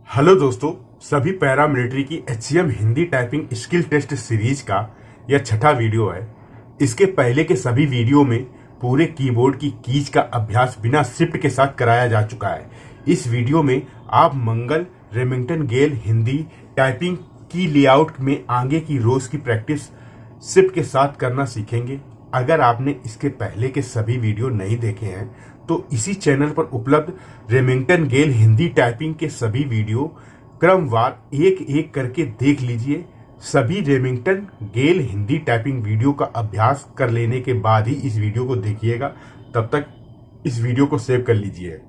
Hello दोस्तों, सभी paramilitary की HCM Hindi typing skill test series का यह छठा वीडियो है। इसके पहले के सभी वीडियो में पूरे कीबोर्ड की कीज का अभ्यास बिना शिफ्ट के साथ कराया जा चुका है। इस वीडियो में आप मंगल रेमिंगटन गेल हिंदी टाइपिंग की लेआउट में आगे की रोज की प्रैक्टिस शिफ्ट के साथ करना सीखेंगे। अगर आपने इसके पहले के सभी वीडियो नहीं देखे हैं तो इसी चैनल पर उपलब्ध रेमिंगटन गेल हिंदी टाइपिंग के सभी वीडियो क्रमवार एक एक करके देख लीजिए। सभी रेमिंगटन गेल हिंदी टाइपिंग वीडियो का अभ्यास कर लेने के बाद ही इस वीडियो को देखिएगा। तब तक इस वीडियो को सेव कर लीजिए।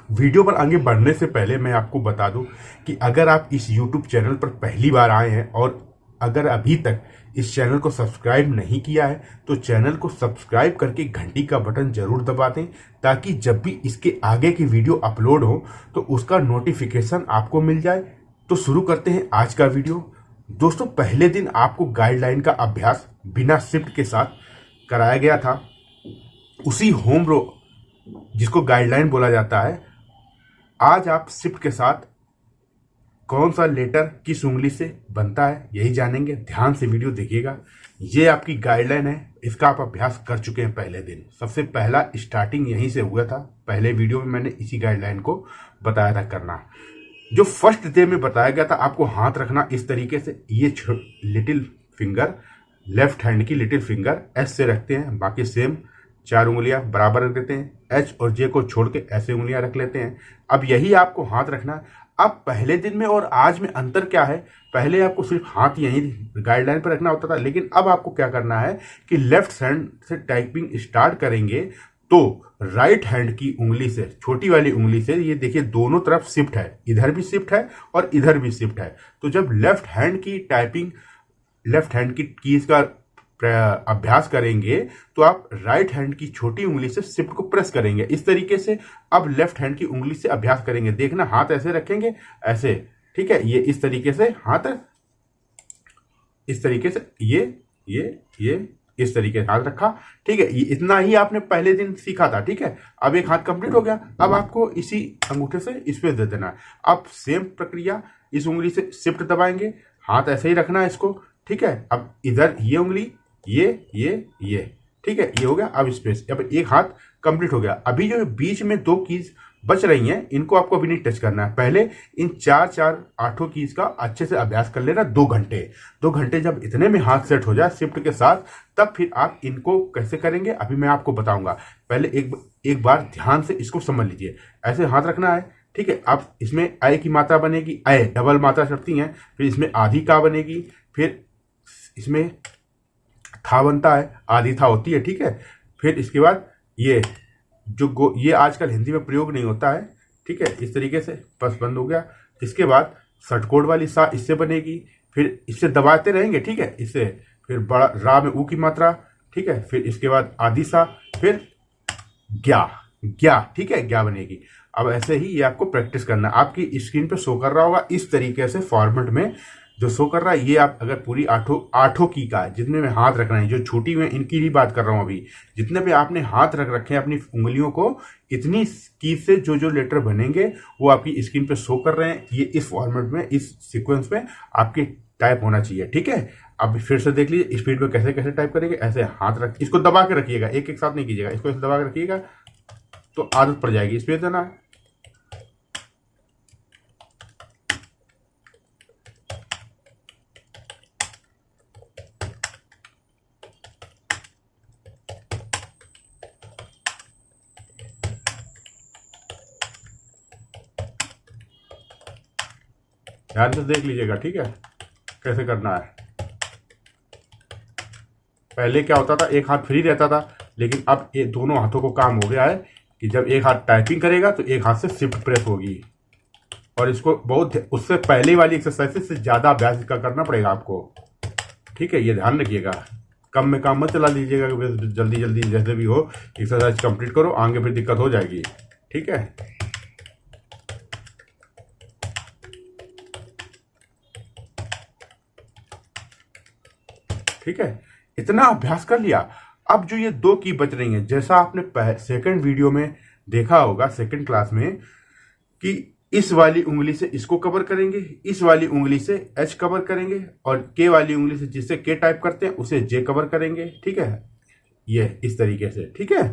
वीडियो पर आगे बढ़ने से पहले मैं आपको बता दूं कि अगर आप इस YouTube चैनल पर पहली बार आए हैं और अगर अभी तक इस चैनल को सब्सक्राइब नहीं किया है तो चैनल को सब्सक्राइब करके घंटी का बटन जरूर दबा दें, ताकि जब भी इसके आगे की वीडियो अपलोड हो तो उसका नोटिफिकेशन आपको मिल जाए। तो शुरू करते हैं आज का वीडियो। दोस्तों, पहले दिन आपको गाइडलाइन का अभ्यास बिना शिफ्ट के साथ कराया गया था। उसी होम रो जिसको गाइडलाइन बोला जाता है, आज आप शिफ्ट के साथ कौन सा लेटर किस उंगली से बनता है यही जानेंगे। ध्यान से वीडियो देखिएगा। ये आपकी गाइडलाइन है, इसका आप अभ्यास कर चुके हैं पहले दिन। सबसे पहला स्टार्टिंग यहीं से हुआ था। पहले वीडियो में मैंने इसी गाइडलाइन को बताया था करना। जो फर्स्ट डे में बताया गया था, आपको हाथ रखना इस तरीके से। ये लिटिल फिंगर, लेफ्ट हैंड की लिटिल फिंगर एस से रखते हैं, बाकी सेम 4 उंगलियां बराबर रख देते हैं। एच और जे को छोड़ के ऐसे उंगलियां रख लेते हैं। अब यही आपको हाथ रखना है। अब पहले दिन में और आज में अंतर क्या है? पहले आपको सिर्फ हाथ यहीं गाइडलाइन पर रखना होता था, लेकिन अब आपको क्या करना है कि लेफ्ट हैंड से टाइपिंग स्टार्ट करेंगे तो राइट हैंड की उंगली से, छोटी वाली उंगली से, ये देखिए दोनों तरफ शिफ्ट है, इधर भी शिफ्ट है और इधर भी शिफ्ट है। तो जब लेफ्ट हैंड की टाइपिंग, लेफ्ट हैंड की कीज का अभ्यास करेंगे तो आप राइट हैंड की छोटी उंगली से शिफ्ट को प्रेस करेंगे इस तरीके से। अब लेफ्ट हैंड की उंगली से अभ्यास करेंगे। देखना, हाथ ऐसे रखेंगे, ऐसे, ठीक है। ये इस तरीके से हाथ, इस तरीके से, ये इस तरीके से हाथ रखा, ठीक है। ये इतना ही आपने पहले दिन सीखा था, ठीक है। अब एक हाथ कंप्लीट हो गया। अब आपको इसी अंगूठे से स्पेस दे देना है। अब सेम प्रक्रिया, इस उंगली से शिफ्ट दबाएंगे, हाथ ऐसे ही रखना है इसको, ठीक है। अब इधर ये उंगली, ये, ठीक है, ये हो गया। अब स्पेस, अब एक हाथ कंप्लीट हो गया। अभी जो बीच में 2 कीज बच रही हैं, इनको आपको अभी नहीं टच करना है। पहले इन 4 8 कीज का अच्छे से अभ्यास कर लेना 2 घंटे। 2 घंटे जब इतने में हाथ सेट हो जाए शिफ्ट के साथ, तब फिर आप इनको कैसे करेंगे अभी मैं आपको बताऊंगा। पहले एक बार ध्यान से इसको समझ लीजिए। ऐसे हाथ रखना है, ठीक है। अब इसमें अय की मात्रा बनेगी, अय डबल मात्रा चढ़ती है, फिर इसमें आधी का बनेगी, फिर इसमें था बनता है, आधी था होती है, ठीक है। फिर इसके बाद ये जो ये आजकल हिंदी में प्रयोग नहीं होता है, ठीक है। इस तरीके से बस बंद हो गया। इसके बाद षटकोण वाली सा इससे बनेगी, फिर इससे दबाते रहेंगे, ठीक है। इससे फिर बड़ा रा में ऊ की मात्रा, ठीक है। फिर इसके बाद आधी सा, फिर ग्या, ठीक है, ग्या बनेगी। अब ऐसे ही ये आपको प्रैक्टिस करना। आपकी स्क्रीन पे शो कर रहा होगा इस तरीके से फॉर्मेट में जो शो कर रहा है। ये आप अगर पूरी आठों की का, जितने में हाथ रखना है, जो छोटी में इनकी ही बात कर रहा हूं अभी, जितने पे आपने हाथ रख रखे हैं अपनी उंगलियों को, इतनी की से जो जो लेटर बनेंगे वो आपकी स्क्रीन पे शो कर रहे हैं। ये इस फॉर्मेट में, इस सीक्वेंस में आपके टाइप होना चाहिए, ठीक है। अब फिर से देख लीजिए स्पीड में कैसे कैसे टाइप करेंगे। ऐसे हाथ रख, इसको दबा के रखिएगा, एक साथ नहीं कीजिएगा, इसको दबा के रखिएगा तो आदत पड़ जाएगी। स्पेस देना है। ध्यान से देख लीजिएगा, ठीक है, कैसे करना है। पहले क्या होता था, एक हाथ फ्री रहता था, लेकिन अब ये दोनों हाथों को काम हो गया है कि जब एक हाथ टाइपिंग करेगा तो एक हाथ से शिफ्ट प्रेस होगी। और इसको बहुत, उससे पहले वाली एक्सरसाइज से ज़्यादा अभ्यास इसका करना पड़ेगा आपको, ठीक है। ये ध्यान रखिएगा, कम में काम मत चला लीजिएगा। जल्दी जल्दी जैसे भी हो एक्सरसाइज कंप्लीट करो, आगे फिर दिक्कत हो जाएगी, ठीक है। ठीक है, इतना अभ्यास कर लिया। अब जो ये 2 की बच रही हैं, जैसा आपने सेकंड वीडियो में देखा होगा, सेकंड क्लास में, कि इस वाली उंगली से इसको कवर करेंगे, इस वाली उंगली से एच कवर करेंगे, और के वाली उंगली से जिससे के टाइप करते हैं उसे जे कवर करेंगे। ठीक है, ये इस तरीके से। ठीक है,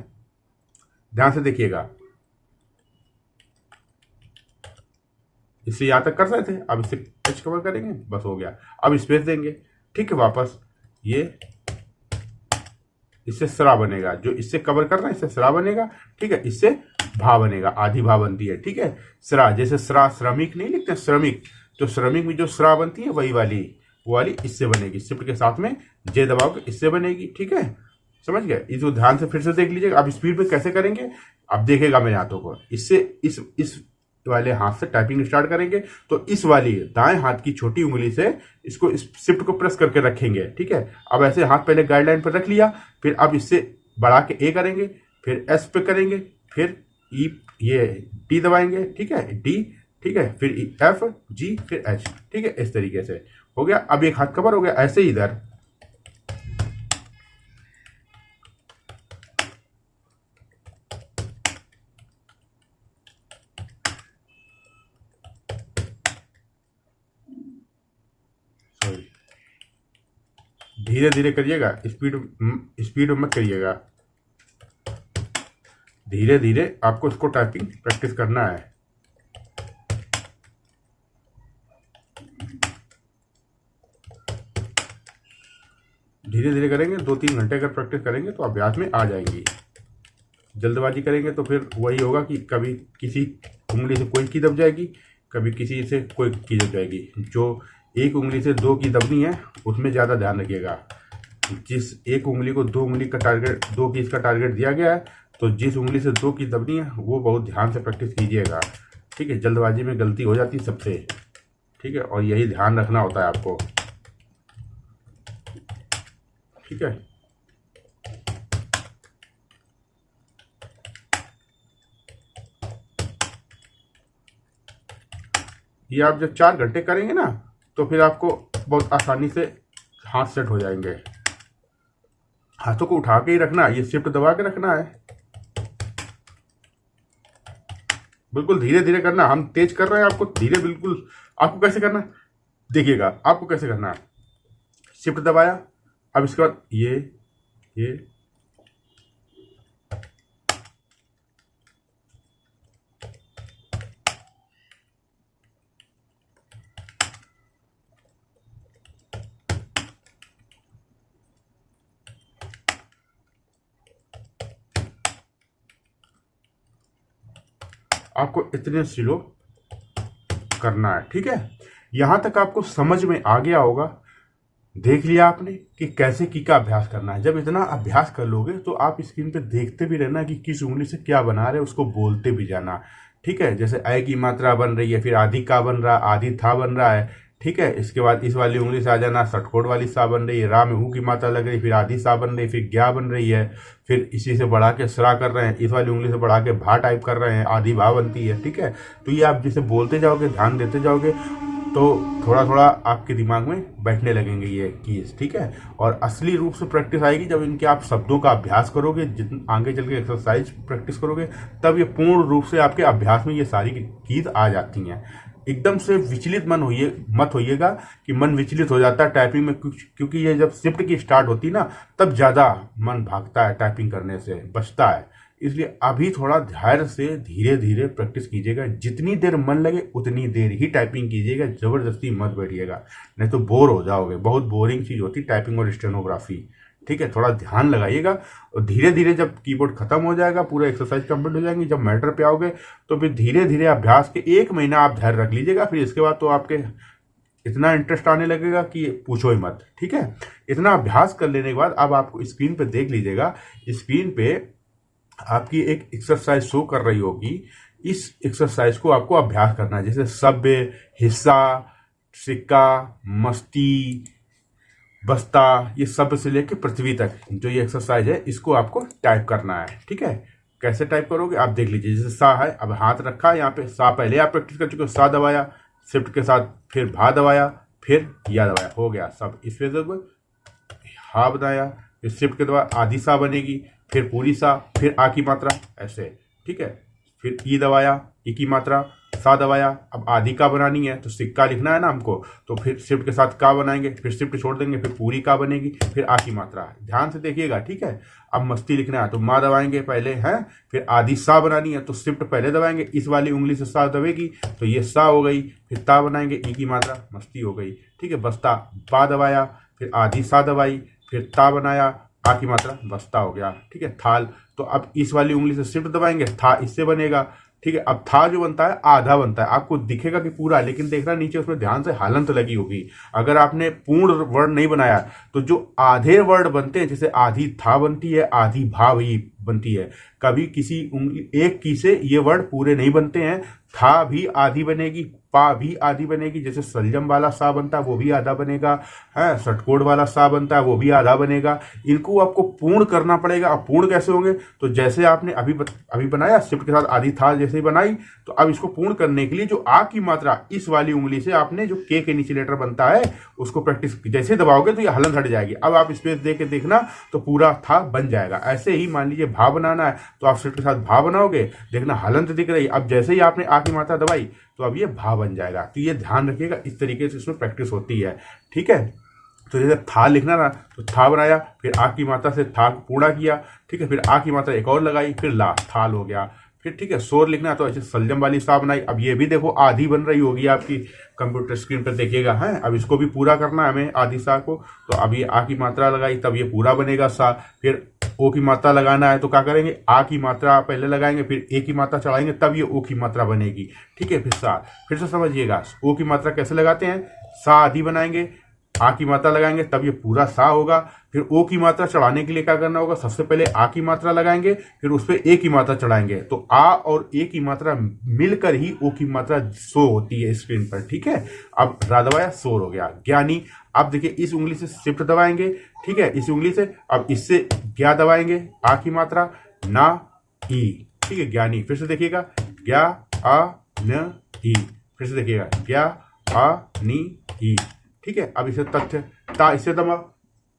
ध्यान से देखिएगा। इससे यहां तक कर रहे थे, अब इससे एच कवर करेंगे, बस हो गया। अब स्पेस देंगे। ठीक है, वापस ये इससे सरा बनेगा, जो इससे कवर कर रहा है इससे सरा बनेगा। ठीक है, इससे भा बनेगा, आधी भा बनती है। ठीक है, सरा, जैसे सरा श्रमिक नहीं लिखते श्रमिक, तो श्रमिक में जो सरा बनती है वही वाली, वो वाली इससे बनेगी। शिफ्ट के साथ में जे दबाओगे इससे बनेगी। ठीक है, समझ गए? इसको ध्यान से फिर से देख लीजिएगा। अब स्पीड पे कैसे करेंगे अब देखेगा मेरे हाथों को। इससे इस वाले हाथ से टाइपिंग स्टार्ट करेंगे, तो इस वाली दाएं हाथ की छोटी उंगली से इसको इस शिफ्ट को प्रेस करके रखेंगे। ठीक है, अब ऐसे हाथ पहले गाइडलाइन पर रख लिया, फिर अब इससे बढ़ा के ए करेंगे, फिर एस पे करेंगे, फिर ई, ये डी दबाएंगे। ठीक है, डी। ठीक है, फिर एफ, जी, फिर एच। ठीक है, इस तरीके से हो गया। अब एक हाथ कवर हो गया। ऐसे ही इधर धीरे धीरे करिएगा, स्पीड में मत करिएगा। धीरे धीरे आपको इसको टाइपिंग प्रैक्टिस करना है। धीरे धीरे करेंगे, 2-3 घंटे अगर प्रैक्टिस करेंगे तो अभ्यास में आ जाएंगी। जल्दबाजी करेंगे तो फिर वही होगा कि कभी किसी उंगली से कोई की दब जाएगी, कभी किसी से कोई की दब जाएगी। जो एक उंगली से 2 की दबनी है उसमें ज़्यादा ध्यान रखिएगा। जिस एक उंगली को 2 उंगली का टारगेट, 2 कीज का टारगेट दिया गया है, तो जिस उंगली से 2 की दबनी है वो बहुत ध्यान से प्रैक्टिस कीजिएगा। ठीक है, जल्दबाजी में गलती हो जाती है सबसे। ठीक है, और यही ध्यान रखना होता है आपको। ठीक है, ये आप जब 4 घंटे करेंगे ना तो फिर आपको बहुत आसानी से हाथ सेट हो जाएंगे। हाथों को उठा के ही रखना, ये शिफ्ट दबा के रखना है। बिल्कुल धीरे धीरे करना, हम तेज कर रहे हैं, आपको धीरे, बिल्कुल। आपको कैसे करना है देखिएगा, आपको कैसे करना है। शिफ्ट दबाया, अब इसके बाद ये आपको इतने स्लो करना है। ठीक है, यहां तक आपको समझ में आ गया होगा। देख लिया आपने कि कैसे की का अभ्यास करना है। जब इतना अभ्यास कर लोगे तो आप स्क्रीन पे देखते भी रहना कि किस उंगली से क्या बना रहे, उसको बोलते भी जाना। ठीक है, जैसे अ की मात्रा बन रही है, फिर आधी का बन रहा, आधी था बन रहा है। ठीक है, इसके बाद इस वाली उंगली से आ जाना, सटकोट वाली सा बन रही है, रा में हु की मात्रा लग रही है, फिर आधी सा बन रही है, फिर ग्या बन रही है, फिर इसी से बढ़ा के सरा कर रहे हैं, इस वाली उंगली से बढ़ा के भा टाइप कर रहे हैं, आधी भा बनती है। ठीक है, तो ये आप जैसे बोलते जाओगे, ध्यान देते जाओगे, तो थोड़ा थोड़ा आपके दिमाग में बैठने लगेंगे ये कीज। ठीक है, और असली रूप से प्रैक्टिस आएगी जब इनके आप शब्दों का अभ्यास करोगे, जितना आगे चल के एक्सरसाइज प्रैक्टिस करोगे, तब ये पूर्ण रूप से आपके अभ्यास में ये सारी कीज आ जाती हैं। एकदम से विचलित मत होइएगा कि मन विचलित हो जाता है टाइपिंग में, क्योंकि ये जब शिफ्ट की स्टार्ट होती है ना तब ज़्यादा मन भागता है, टाइपिंग करने से बचता है। इसलिए अभी थोड़ा धैर्य से धीरे धीरे प्रैक्टिस कीजिएगा। जितनी देर मन लगे उतनी देर ही टाइपिंग कीजिएगा, जबरदस्ती मत बैठिएगा, नहीं तो बोर हो जाओगे। बहुत बोरिंग चीज़ होती है टाइपिंग और स्टेनोग्राफी। ठीक है, थोड़ा ध्यान लगाइएगा, और धीरे धीरे जब कीबोर्ड खत्म हो जाएगा, पूरा एक्सरसाइज कंप्लीट हो जाएंगी, जब मैटर पे आओगे तो फिर धीरे धीरे अभ्यास के 1 महीना आप धैर्य रख लीजिएगा। फिर इसके बाद तो आपके इतना इंटरेस्ट आने लगेगा कि पूछो ही मत। ठीक है, इतना अभ्यास कर लेने के बाद अब आपको स्क्रीन पे देख लीजिएगा, स्क्रीन पे आपकी एक एक्सरसाइज शो कर रही होगी। इस एक्सरसाइज को आपको अभ्यास करना है, जैसे सभ्य, हिस्सा, सिक्का, मस्ती, बस्ता, ये सब से लेके पृथ्वी तक जो ये एक्सरसाइज है इसको आपको टाइप करना है। ठीक है, कैसे टाइप करोगे आप देख लीजिए। जैसे सा है, अब हाथ रखा है यहाँ पे, सा पहले आप प्रैक्टिस कर चुके हो, सा दबाया, शिफ्ट के साथ फिर भा दबाया, फिर या दबाया, हो गया सब। इस पे हा बनाया, फिर शिफ्ट के बाद आधी सा बनेगी, फिर पूरी सा, फिर आ की मात्रा, ऐसे। ठीक है, फिर ई दबाया, ई की मात्रा, सा दबाया, अब आधी का बनानी है तो सिक्का लिखना है ना हमको, तो फिर शिफ्ट के साथ का बनाएंगे, फिर शिफ्ट छोड़ देंगे, फिर पूरी का बनेगी, फिर आ की मात्रा। ध्यान से देखिएगा, ठीक है। अब मस्ती लिखना है तो माँ दबाएंगे पहले हैं, फिर आधी सा बनानी है तो शिफ्ट पहले दबाएंगे, इस वाली उंगली से सा दबेगी तो ये सा हो गई, फिर ता बनाएंगे, ई की मात्रा, मस्ती हो गई, ठीक है। बस्ता, बा दबाया, फिर आधी सा दबाई, फिर ता बनाया, आ की मात्रा, बस्ता हो गया, ठीक है। थाल, तो अब इस वाली उंगली से शिफ्ट दबाएंगे, था इससे बनेगा, ठीक है। अब था जो बनता है आधा बनता है, आपको दिखेगा कि पूरा, लेकिन देखना नीचे उसमें ध्यान से हलंत लगी होगी। अगर आपने पूर्ण वर्ड नहीं बनाया तो जो आधे वर्ड बनते हैं, जैसे आधी था बनती है, आधी भा भी बनती है, कभी किसी उंगली एक की से ये वर्ड पूरे नहीं बनते हैं। था भी आधी बनेगी, पा भी आधी बनेगी, जैसे सलजम वाला सा बनता है वो भी आधा बनेगा, है षटकोण वाला सा बनता है वो भी आधा बनेगा। इनको आपको पूर्ण करना पड़ेगा। अब पूर्ण कैसे होंगे, तो जैसे आपने अभी बनाया शिफ्ट के साथ आधी था जैसे ही बनाई, तो अब इसको पूर्ण करने के लिए जो आ की मात्रा इस वाली उंगली से आपने जो के नीचे लेटर बनता है उसको प्रैक्टिस जैसे दबाओगे तो ये हलन हट जाएगी। अब आप स्पेस दे के देखना तो पूरा था बन जाएगा। ऐसे ही मान लीजिए भा बनाना है तो आप शिफ्ट के साथ भा बनाओगे, देखना हलंत दिख रही। अब जैसे ही आपने आ की मात्रा दबाई तो अब ये भा बन जाएगा। तो ये ध्यान रखिएगा, इस तरीके से इसमें प्रैक्टिस होती है, ठीक है। तो जैसे था लिखना ना तो था बनाया, फिर आ की मात्रा से था पूरा किया, ठीक है, फिर आ की मात्रा एक और लगाई, फिर ला, थाल हो गया, फिर ठीक है। शोर लिखना तो ऐसे सलजम वाली सा बनाई। अब ये भी देखो आधी बन रही होगी आपकी कंप्यूटर स्क्रीन पर देखिएगा, है। अब इसको भी पूरा करना है हमें आधी सा को, तो अब ये आ की मात्रा लगाई तब ये पूरा बनेगा सा। फिर ओ की मात्रा लगाना है तो क्या करेंगे, आ की मात्रा पहले लगाएंगे, फिर ए की मात्रा चढ़ाएंगे, तब ये ओ की मात्रा बनेगी, ठीक है। फिर सा, फिर से समझिएगा ओ की मात्रा कैसे लगाते हैं, सा आधी बनाएंगे, आ की मात्रा लगाएंगे तब ये पूरा सा होगा। फिर ओ की मात्रा चढ़ाने के लिए क्या करना होगा, सबसे पहले आ की मात्रा लगाएंगे, फिर उस पर ए की मात्रा चढ़ाएंगे, तो आ और ए की मात्रा मिलकर ही ओ की मात्रा सो होती है स्क्रीन पर, ठीक है। अब रा दबाया, शोर हो गया, ज्ञानी। अब देखिए इस उंगली से शिफ्ट दबाएंगे, ठीक है, इस उंगली से, अब इससे ज्ञा दबाएंगे, आ की मात्रा, ना ई, ठीक है, ज्ञानी। फिर से देखिएगा, ज्ञा आ न ई, फिर से देखिएगा, ज्ञा आ नी ई, ठीक है। अब इसे तथ्य, ता इससे दबा,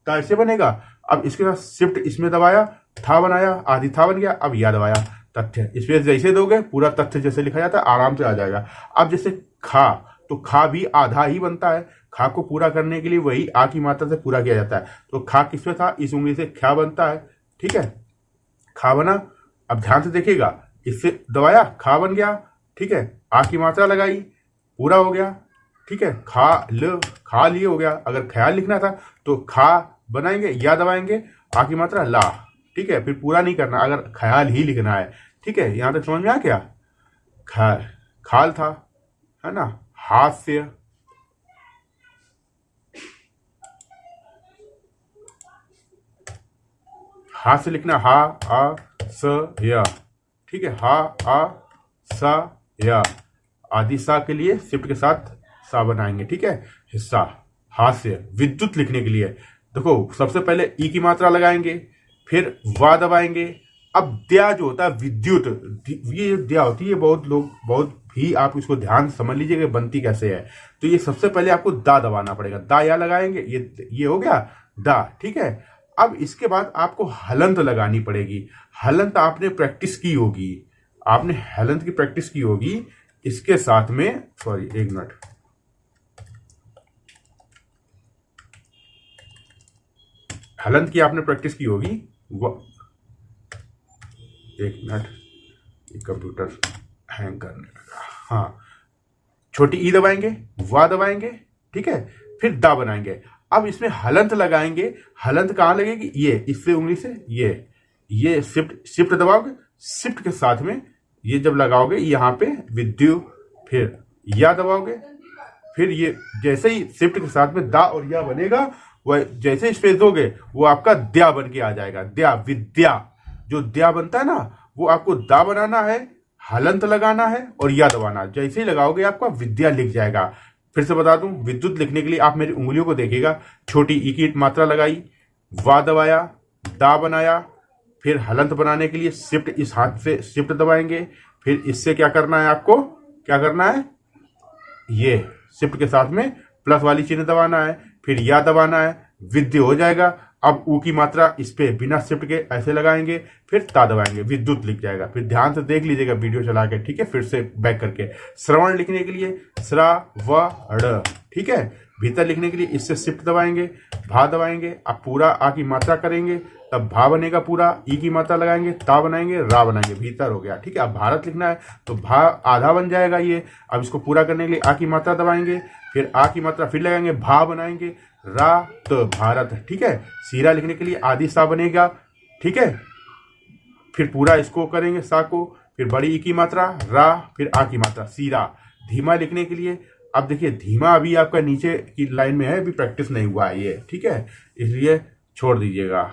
ता इससे बनेगा। अब इसके साथ शिफ्ट इसमें दबाया, था बनाया, आधी था बन गया, अब या दबाया, तथ्य। इसमें जैसे दोगे पूरा तथ्य जैसे लिखा जाता है आराम से आ जाएगा। अब जैसे खा, तो खा भी आधा ही बनता है, खा को पूरा करने के लिए वही आ की मात्रा से पूरा किया जाता है। तो खा किसमें था, इस उंगली से ख्या बनता है, ठीक है, खा बना। अब ध्यान से देखिएगा, इससे दबाया, खा बन गया, ठीक है, आ की मात्रा लगाई, पूरा हो गया, ठीक है। खा लिए हो गया। अगर ख्याल लिखना था तो खा बनाएंगे, या दबाएंगे, आ की मात्रा, ला, ठीक है। फिर पूरा नहीं करना, अगर ख्याल ही लिखना है, ठीक है। यहां तक समझ में आ गया, खाल था, है ना, हास्य, हास्य लिखना, हा आ स या, ठीक है, हा आ सा या, आदि सा के लिए शिफ्ट के साथ सा बनाएंगे, ठीक है। हिस्सा, हास्य। विद्युत लिखने के लिए देखो सबसे पहले ई की मात्रा लगाएंगे, फिर वा दबाएंगे। अब द्या जो होता है विद्युत, ये द्या होती है, बहुत भी आप इसको ध्यान समझ लीजिएगा बनती कैसे है। तो ये सबसे पहले आपको दा दबाना पड़ेगा, दा या लगाएंगे, ये हो गया दा, ठीक है। अब इसके बाद आपको हलंत लगानी पड़ेगी। हलंत आपने प्रैक्टिस की होगी, आपने हलंत की प्रैक्टिस की होगी इसके साथ में, सॉरी एक मिनट, हलंत की आपने प्रैक्टिस की होगी, एक मिनट, कंप्यूटर हैंग करने लगा। हाँ, छोटी ई दबाएंगे, वा दबाएंगे, ठीक है, फिर दा बनाएंगे। अब इसमें हलंत लगाएंगे। हलंत कहां लगेगी, ये इससे उंगली से, ये शिफ्ट दबाओगे, शिफ्ट के साथ में ये जब लगाओगे यहां पे विद्युत, फिर या दबाओगे, फिर ये जैसे ही शिफ्ट के साथ में दा और या बनेगा, वह जैसे स्पेस दोगे वो आपका द्या बन के आ जाएगा। द्या, विद्या, जो द्या बनता है ना वो आपको दा बनाना है, हलंत लगाना है और या दबाना। जैसे ही लगाओगे आपका विद्या लिख जाएगा। फिर से बता दूं, विद्युत लिखने के लिए आप मेरी उंगलियों को देखिएगा, छोटी ई की मात्रा लगाई, वा दबाया, दा बनाया, फिर हलंत बनाने के लिए शिफ्ट, इस हाथ से शिफ्ट दबाएंगे, फिर इससे क्या करना है, आपको क्या करना है, ये शिफ्ट के साथ में प्लस वाली चिन्ह दबाना है, फिर या दबाना है, विद्य हो जाएगा। अब ऊ की मात्रा इस पे बिना शिफ्ट के ऐसे लगाएंगे, फिर ता दबाएंगे, विद्युत लिख जाएगा। फिर ध्यान से देख लीजिएगा वीडियो चला के, ठीक है। फिर से बैक करके श्रवण लिखने के लिए श्रावण, ठीक है। भीतर लिखने के लिए इससे शिफ्ट दबाएंगे, भा दबाएंगे। अब पूरा आ की मात्रा करेंगे तब भा बनेगा पूरा, ई की मात्रा लगाएंगे, ता बनाएंगे, रा बनाएंगे, भीतर हो गया, ठीक है। अब भारत लिखना है तो भा आधा बन जाएगा ये। अब इसको पूरा करने के लिए आ की मात्रा दबाएंगे, फिर आ की मात्रा फिर लगाएंगे, भा बनाएंगे, रात भारत, ठीक है। सीरा लिखने के लिए आदि सा बनेगा, ठीक है। फिर पूरा इसको करेंगे सा को, फिर बड़ी ई की मात्रा, रा, फिर आ की मात्रा, सीरा। धीमा लिखने के लिए अब देखिए धीमा अभी आपका नीचे की लाइन में है, अभी प्रैक्टिस नहीं हुआ है ये, ठीक है, इसलिए छोड़ दीजिएगा।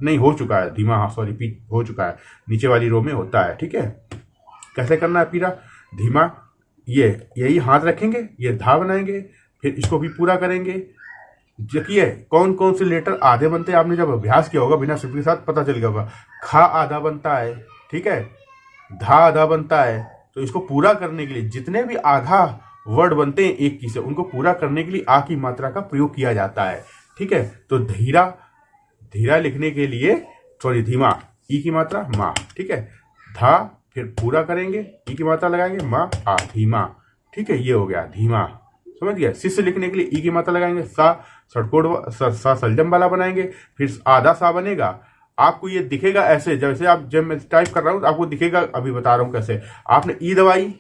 नहीं हो चुका है धीमा, हाँ सॉरी, पी हो चुका है, नीचे वाली रो में होता है, ठीक है। कैसे करना है पीरा धीमा, ये यही हाथ रखेंगे, ये धा बनाएंगे, फिर इसको भी पूरा करेंगे। देखिए कौन कौन से लेटर आधे बनते हैं, आपने जब अभ्यास किया होगा बिना शिफ्ट के साथ पता चल गया होगा। खा आधा बनता है, ठीक है, धा आधा बनता है। तो इसको पूरा करने के लिए जितने भी आधा वर्ड बनते हैं एक की से, उनको पूरा करने के लिए आ की मात्रा का प्रयोग किया जाता है, ठीक है। तो धीरा, धीरा लिखने के लिए सॉरी धीमा, ई की मात्रा मा, ठीक है, धा, फिर पूरा करेंगे, ई की मात्रा लगाएंगे, मा आ, धीमा, ठीक है, ये हो गया धीमा, समझ गया। शिष्य लिखने के लिए ई की मात्रा लगाएंगे, सा षटकोण सा सलजम वाला बनाएंगे, फिर आधा सा बनेगा। आपको ये दिखेगा ऐसे, जैसे आप जब मैं टाइप कर रहा हूँ आपको दिखेगा, अभी बता रहा हूँ कैसे। आपने ई दबाई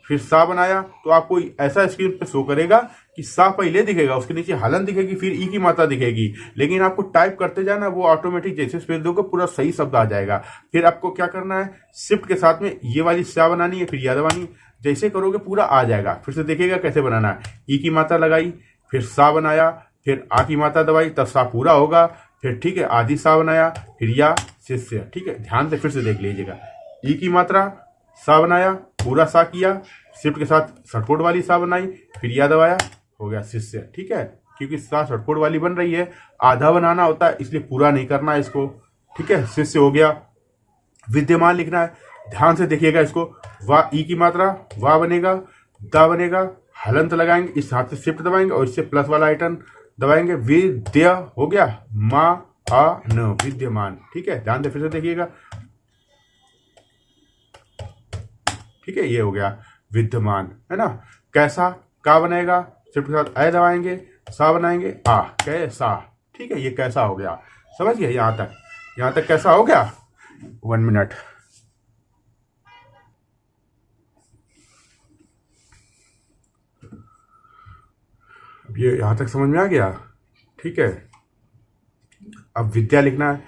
फिर सा बनाया तो आपको ऐसा स्क्रीन पे शो करेगा कि सा पहले दिखेगा, उसके नीचे हलन दिखेगी, फिर ई की मात्रा दिखेगी। लेकिन आपको टाइप करते जाना, वो ऑटोमेटिक जैसे स्पेस दोगे पूरा सही शब्द आ जाएगा। फिर आपको क्या करना है, शिफ्ट के साथ में ये वाली सा बनानी है, फिर या दबानी, जैसे करोगे पूरा आ जाएगा। फिर से देखिएगा कैसे बनाना है। ई की मात्रा लगाई, फिर सा बनाया, फिर आ की मात्रा दबाई, तब सा पूरा होगा। फिर ठीक है, आधी सा बनाया, फिर या शिष्य, ठीक है। ध्यान से फिर से देख लीजिएगा। ई की मात्रा, सा बनाया, पूरा सा किया, शिफ्ट के साथ षटकोण वाली सा बनाई, फिर या दबाया, हो गया शिष्य, ठीक है। क्योंकि सा षटकोण वाली बन रही है, आधा बनाना होता है, इसलिए पूरा नहीं करना है इसको, ठीक है। शिष्य हो गया। विद्यमान लिखना है, ध्यान से देखिएगा इसको। वा, ई की मात्रा, वा बनेगा, दा बनेगा, हलंत लगाएंगे, इस हाथ से शिफ्ट दबाएंगे और इससे प्लस वाला आइटम दबाएंगे, विद्या हो गया, मा आ न, विद्यमान, ठीक है। ध्यान से फिर से देखिएगा, ठीक है, ये हो गया विद्यमान, है ना। कैसा, का बनेगा, शिफ्ट के साथ ए दबाएंगे, सा बनाएंगे, आ, कैसा, ठीक है, ये कैसा हो गया। समझ गए यहां तक, यहां तक कैसा हो गया। 1 मिनट, अब ये यहां तक समझ में आ गया, ठीक है। अब विद्या लिखना है,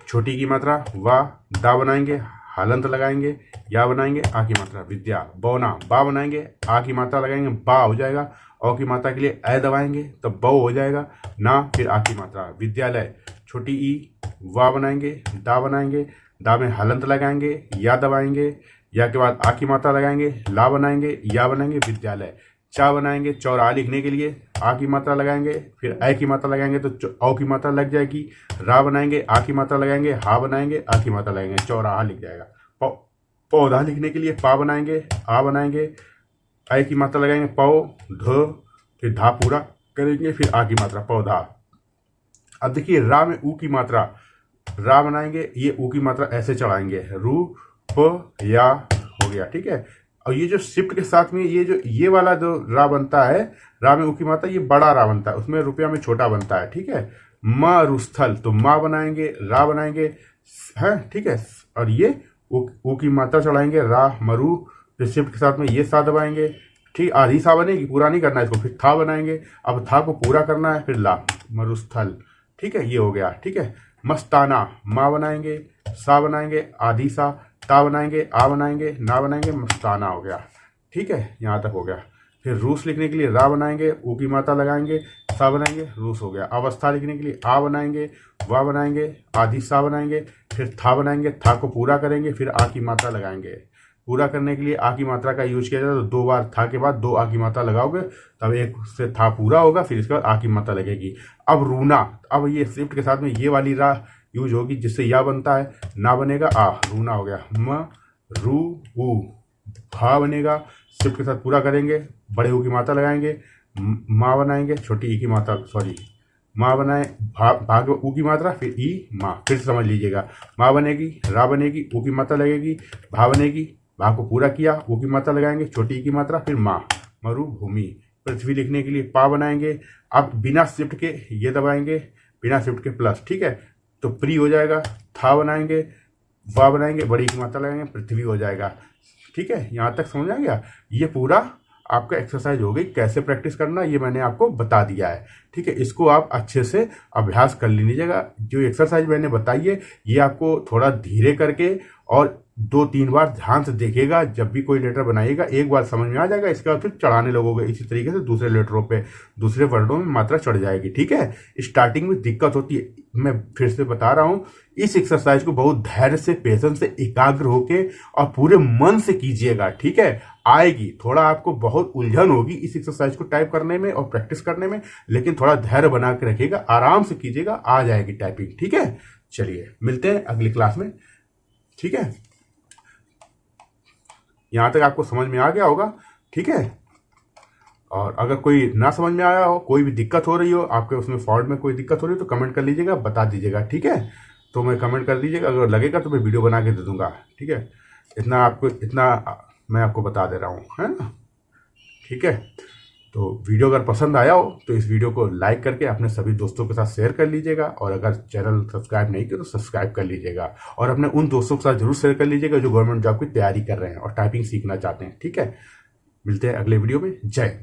छोटी की मात्रा, वा, दा बनाएंगे, हलंत लगाएंगे, या बनाएंगे, आ की मात्रा, विद्या, बौना, बा बनाएंगे, आ की मात्रा लगाएंगे, बा हो जाएगा, औ की मात्रा के लिए ए दबाएंगे तो बौ हो जाएगा, ना, फिर आ की मात्रा, विद्यालय, छोटी ई, वा बनाएंगे, दा बनाएंगे, दा में हलंत लगाएंगे, या दबाएंगे, या के बाद आ की मात्रा लगाएंगे, ला बनाएंगे, या बनाएंगे, विद्यालय, चा बनाएंगे, चौरा लिखने के लिए आ की मात्रा लगाएंगे, फिर ए की मात्रा लगाएंगे तो औ की मात्रा लग जाएगी, रा बनाएंगे, आ की मात्रा लगाएंगे, हा बनाएंगे, आ की मात्रा लगाएंगे, चौराहा लिख जाएगा। पौधा लिखने के लिए पा बनाएंगे, आ बनाएंगे, ए की मात्रा लगाएंगे, पौ, ध, फिर धा पूरा करेंगे, फिर आ की मात्रा, पौधा। अब देखिए रा में ऊ की मात्रा, रा बनाएंगे, ये ऊ की मात्रा ऐसे चढ़ाएंगे, रू, प, या हो गया, ठीक है। और ये जो शिफ्ट के साथ में ये वाला जो रा बनता है, रा में ऊ की मात्रा, ये बड़ा रा बनता है, उसमें रुपया में छोटा बनता है, ठीक है। मरुस्थल, तो माँ बनाएंगे, रा बनाएंगे, है, ठीक है। और ये ऊ की मात्रा चढ़ाएंगे, रा, मरु, फिर शिफ्ट के साथ में ये सा दबाएंगे, ठीक, आधी सा बनेगी, पूरा नहीं करना है इसको। फिर था बनाएंगे, अब था को पूरा करना है, फिर ला, मरुस्थल, ठीक है, ये हो गया, ठीक है। मस्ताना, माँ बनाएंगे, सा बनाएंगे, आधी सा, ता बनाएंगे, आ बनाएंगे, ना बनाएंगे, मस्ताना हो गया, ठीक है, यहाँ तक हो गया। फिर रूस लिखने के लिए रा बनाएंगे, ऊ की मात्रा लगाएंगे, सा बनाएंगे, रूस हो गया। अवस्था लिखने के लिए आ बनाएंगे, वा बनाएंगे, आधी सा बनाएंगे, फिर था बनाएंगे, था को पूरा करेंगे, फिर आ की मात्रा लगाएंगे। पूरा करने के लिए आ की मात्रा का यूज किया जाता है, तो 2 बार था के बाद 2 आ की मात्रा लगाओगे तब एक से था पूरा होगा, फिर इसके बाद आ की मात्रा लगेगी। अब रूना, अब ये शिफ्ट के साथ में ये वाली रा यूज होगी, जिससे या बनता है, ना बनेगा, आ, रूना हो गया। म, रू, ऊ, भा बनेगा, शिफ्ट के साथ पूरा करेंगे, बड़े ऊ की मात्रा लगाएंगे, माँ बनाएंगे, छोटी ई की मात्रा, सॉरी माँ बनाए भाग ऊ की मात्रा, फिर ई माँ, फिर से समझ लीजिएगा। माँ बनेगी, रा बनेगी, ऊ की मात्रा लगेगी, भा बनेगी, भा को पूरा किया, ऊ की मात्रा लगाएंगे, छोटी ई की मात्रा, फिर माँ, मरुभूमि। पृथ्वी लिखने के लिए पा बनाएंगे। अब बिना शिफ्ट के ये दबाएंगे, बिना शिफ्ट के प्लस, ठीक है, तो प्री हो जाएगा। था बनाएंगे, वाह बनाएंगे, बड़ी की मात्रा लगाएंगे, पृथ्वी हो जाएगा। ठीक है, यहाँ तक समझ आ गया। ये पूरा आपका एक्सरसाइज हो गई। कैसे प्रैक्टिस करना ये मैंने आपको बता दिया है। ठीक है, इसको आप अच्छे से अभ्यास कर लीजिएगा। जो एक्सरसाइज मैंने बताई है ये आपको थोड़ा धीरे करके और 2-3 बार ध्यान से देखिएगा। जब भी कोई लेटर बनाइएगा एक बार समझ में आ जाएगा, इसके बाद फिर चढ़ाने लगोगे इसी तरीके से दूसरे लेटरों पे, दूसरे वर्डों में मात्रा चढ़ जाएगी। ठीक है, स्टार्टिंग में दिक्कत होती है, मैं फिर से बता रहा हूँ। इस एक्सरसाइज को बहुत धैर्य से, पेशेंस से, एकाग्र होके और पूरे मन से कीजिएगा। ठीक है, आएगी। थोड़ा आपको बहुत उलझन होगी इस एक्सरसाइज को टाइप करने में और प्रैक्टिस करने में, लेकिन थोड़ा धैर्य बना के रखिएगा, आराम से कीजिएगा, आ जाएगी टाइपिंग। ठीक है, चलिए मिलते हैं अगली क्लास में। ठीक है, यहां तक आपको समझ में आ गया होगा। ठीक है, और अगर कोई ना समझ में आया हो, कोई भी दिक्कत हो रही हो आपके उसमें फॉल्ट में कोई दिक्कत हो रही हो, तो कमेंट कर लीजिएगा, बता दीजिएगा। ठीक है, तो मैं कमेंट कर दीजिएगा, अगर लगेगा तो मैं वीडियो बना के दे दूंगा। ठीक है, इतना मैं आपको बता दे रहा हूँ, है ना। ठीक है, तो वीडियो अगर पसंद आया हो तो इस वीडियो को लाइक करके अपने सभी दोस्तों के साथ शेयर कर लीजिएगा, और अगर चैनल सब्सक्राइब नहीं किया तो सब्सक्राइब कर लीजिएगा, और अपने उन दोस्तों के साथ जरूर शेयर कर लीजिएगा जो गवर्नमेंट जॉब की तैयारी कर रहे हैं और टाइपिंग सीखना चाहते हैं। ठीक है, मिलते हैं अगले वीडियो में। जय।